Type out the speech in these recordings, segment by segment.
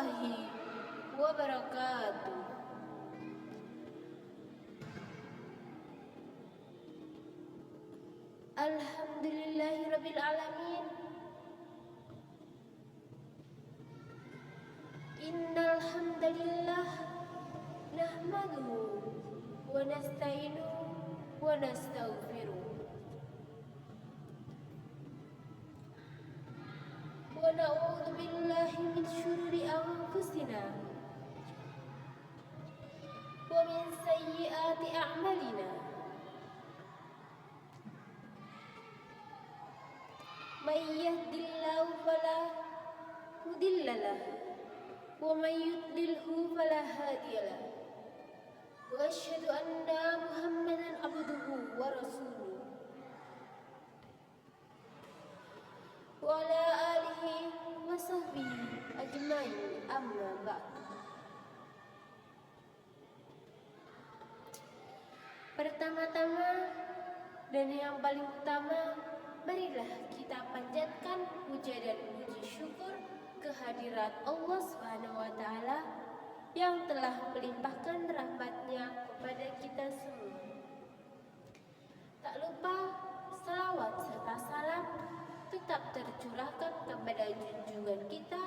warahmatullahi wabarakatuh. Alhamdulillahirabbil alamin. Innal hamdalillah nahmaduhu wa nasta'inuhu wa nastaghfiruh. Wa na'udzu billahi min syururi anfusina wa min sayyiati a'malina. May yahdihillahu fala mudilla lahu wa may yudlilhu fala hadiya lahu. Wa asyhadu anna Muhammadan abduhu wa rasuluh wa ala alihi wa sahbihi ajmain, amma ba'd. Pertama-tama dan yang paling utama, marilah kita panjatkan puja dan puji syukur kehadirat Allah Subhanahu wa Ta'ala yang telah melimpahkan rahmat-Nya kepada kita semua. Tak lupa salawat serta salam tetap tercurahkan kepada junjungan kita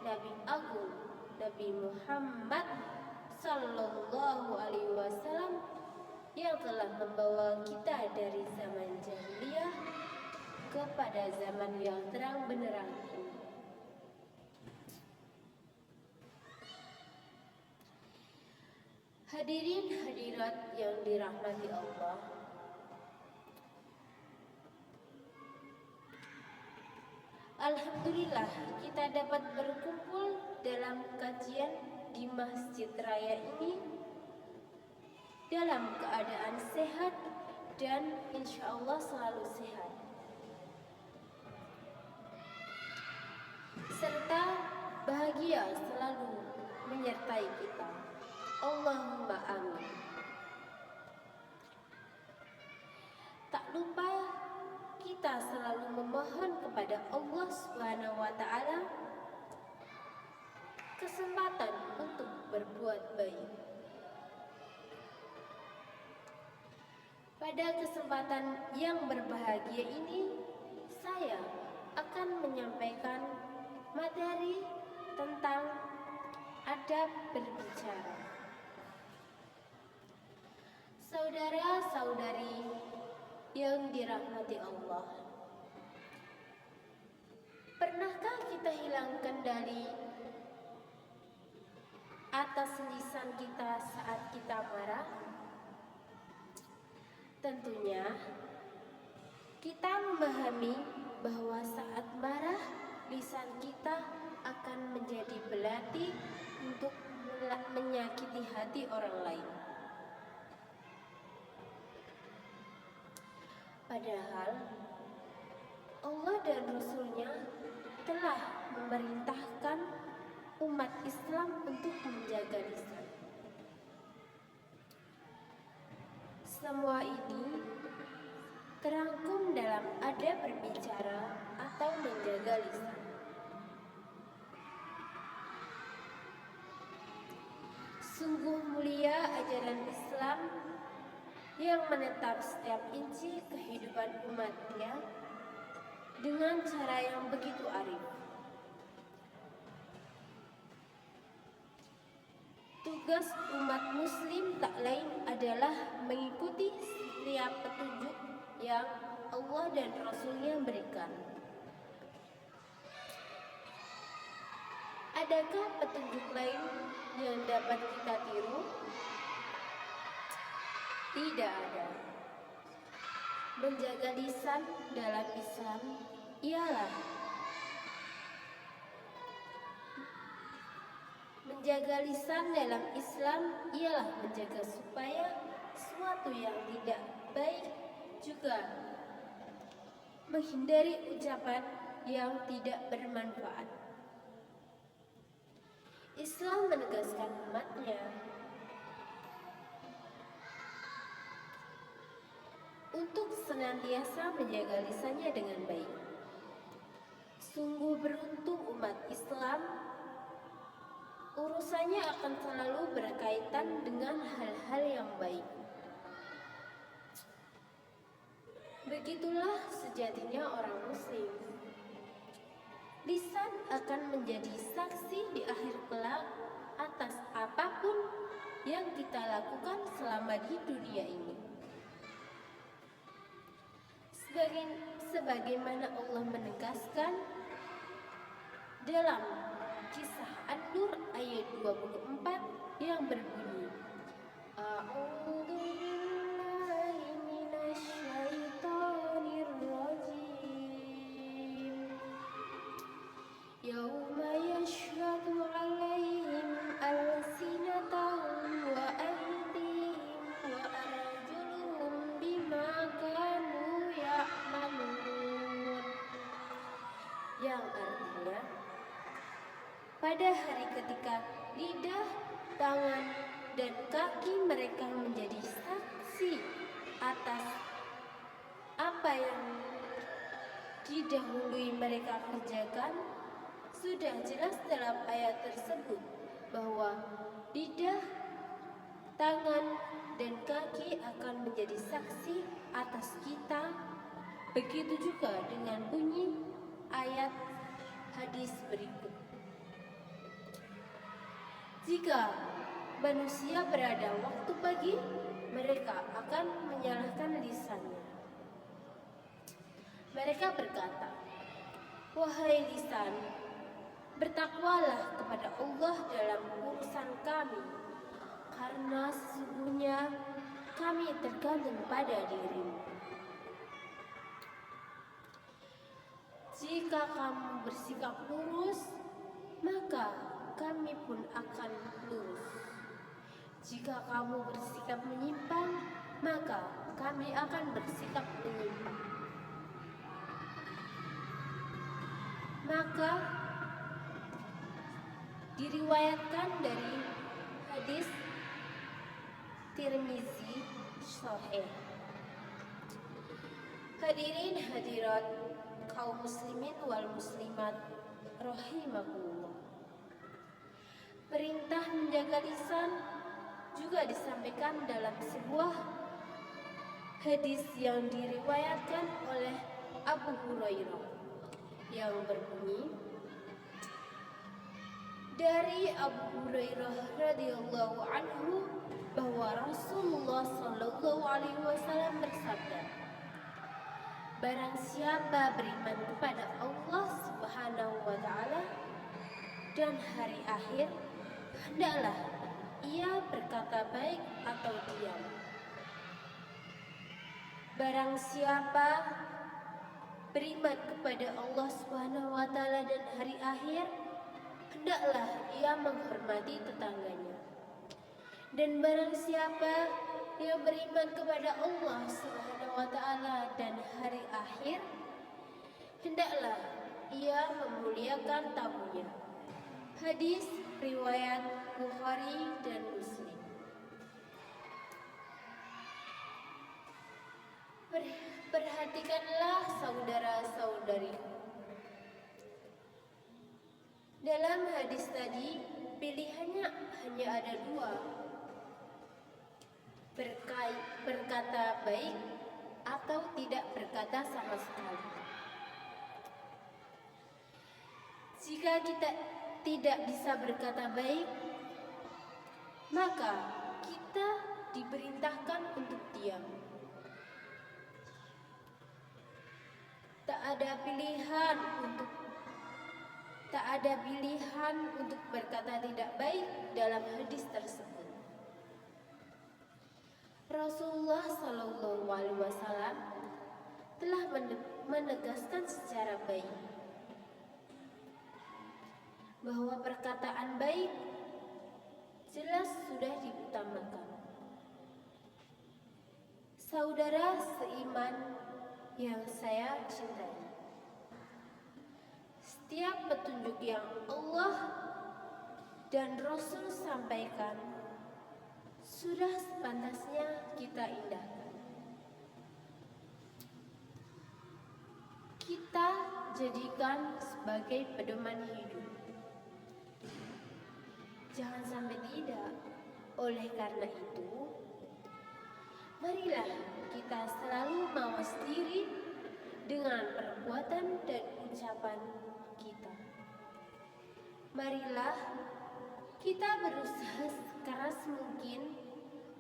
Nabi Agung Nabi Muhammad Sallallahu Alaihi Wasallam yang telah membawa kita dari zaman jahiliyah kepada zaman yang terang benderang ini. Hadirin hadirat yang dirahmati Allah, alhamdulillah kita dapat berkumpul dalam kajian di Masjid Raya ini dalam keadaan sehat dan insya Allah selalu sehat, serta bahagia selalu menyertai kita. Allahumma amin. Tak lupa kita selalu memohon kepada Allah Subhanahu wa Ta'ala kesempatan untuk berbuat baik. Pada kesempatan yang berbahagia ini, saya akan menyampaikan materi tentang adab berbicara. Saudara-saudari yang dirahmati Allah, pernahkah kita hilang kendali atas lisan kita saat kita marah? Tentunya kita memahami bahwa saat marah lisan kita akan menjadi belati untuk menyakiti hati orang lain. Padahal Allah dan Rasul-Nya telah memerintahkan umat Islam untuk menjaga lisan. Semua ini terangkum dalam adab berbicara atau menjaga lisan. Sungguh mulia ajaran Islam yang menetap setiap inci kehidupan umatnya dengan cara yang begitu arif. Tugas umat muslim tak lain adalah mengikuti setiap petunjuk yang Allah dan Rasul-Nya berikan. Adakah petunjuk lain yang dapat kita tiru? Tidak ada. Menjaga lisan dalam Islam ialah menjaga supaya sesuatu yang tidak baik, juga menghindari ucapan yang tidak bermanfaat. Islam menegaskan umatnya untuk senantiasa menjaga lisannya dengan baik. Sungguh beruntung umat Islam urusannya akan selalu berkaitan dengan hal-hal yang baik. Begitulah sejatinya orang muslim. Lisan akan menjadi saksi di akhir kelak atas apapun yang kita lakukan selama di dunia ini. Sebagaimana Allah menegaskan dalam kisah An-Nur ayat 24 yang berbunyi, A'udzu billahi minasyaitonir rajim. Yauma yashhadu 'alaihim alsinatahum wa aydihim wa arjuluhum bima kanu ya'malun. Yang artinya, pada hari ketika lidah, tangan, dan kaki mereka menjadi saksi atas apa yang didahului mereka kerjakan, sudah jelas dalam ayat tersebut bahwa lidah, tangan, dan kaki akan menjadi saksi atas kita. Begitu juga dengan bunyi ayat hadis berikut. Jika manusia berada waktu pagi, mereka akan menyalahkan lisannya. Mereka berkata, "Wahai lisan, bertakwalah kepada Allah dalam urusan kami, karena sesungguhnya kami tergantung pada dirimu. Jika kamu bersikap lurus, maka kami pun akan lurus. Jika kamu bersikap menyimpang, maka kami akan bersikap menyimpang." Maka diriwayatkan dari hadis Tirmizi Sahih. Hadirin hadirat kaum muslimin wal muslimat rahimakumullah. Perintah menjaga lisan juga disampaikan dalam sebuah hadis yang diriwayatkan oleh Abu Hurairah yang berbunyi, dari Abu Hurairah radhiyallahu anhu bahwa Rasulullah sallallahu alaihi wasallam bersabda, barang siapa beriman kepada Allah Subhanahu wa taala dan hari akhir, hendaklah ia berkata baik atau diam. Barang siapa beriman kepada Allah Subhanahu wa taala dan hari akhir, hendaklah ia menghormati tetangganya. Dan barang siapa yang beriman kepada Allah Subhanahu wa taala dan hari akhir, hendaklah ia memuliakan tamunya. Hadis riwayat Bukhari dan Muslim. Perhatikanlah saudara-saudariku. Dalam hadis tadi, pilihannya hanya ada dua. Berkata baik atau tidak berkata sama sekali. Jika kita tidak bisa berkata baik, maka kita diperintahkan untuk diam. Tak ada pilihan untuk berkata tidak baik dalam hadis tersebut. Rasulullah Shallallahu Alaihi Wasallam telah menegaskan secara baik bahwa perkataan baik jelas sudah diutamakan. Saudara seiman yang saya cintai, setiap petunjuk yang Allah dan Rasul sampaikan sudah sepantasnya kita indahkan. Kita jadikan sebagai pedoman hidup. Jangan sampai tidak. Oleh karena itu, marilah kita selalu mawas diri dengan perbuatan dan ucapan kita. Marilah kita berusaha sekeras mungkin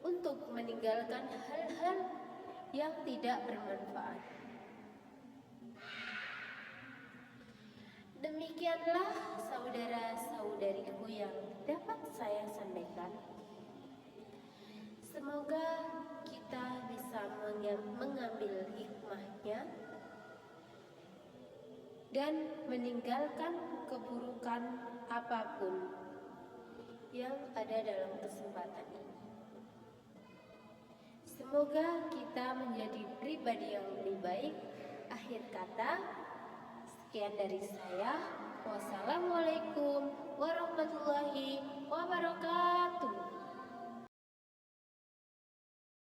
untuk meninggalkan hal-hal yang tidak bermanfaat. Demikianlah saudara-saudariku yang dapat saya sampaikan. Semoga kita bisa mengambil hikmahnya dan meninggalkan keburukan apapun yang ada dalam kesempatan ini. Semoga kita menjadi pribadi yang lebih baik. Akhir kata, sekian dari saya. Wassalamualaikum warahmatullahi wabarakatuh.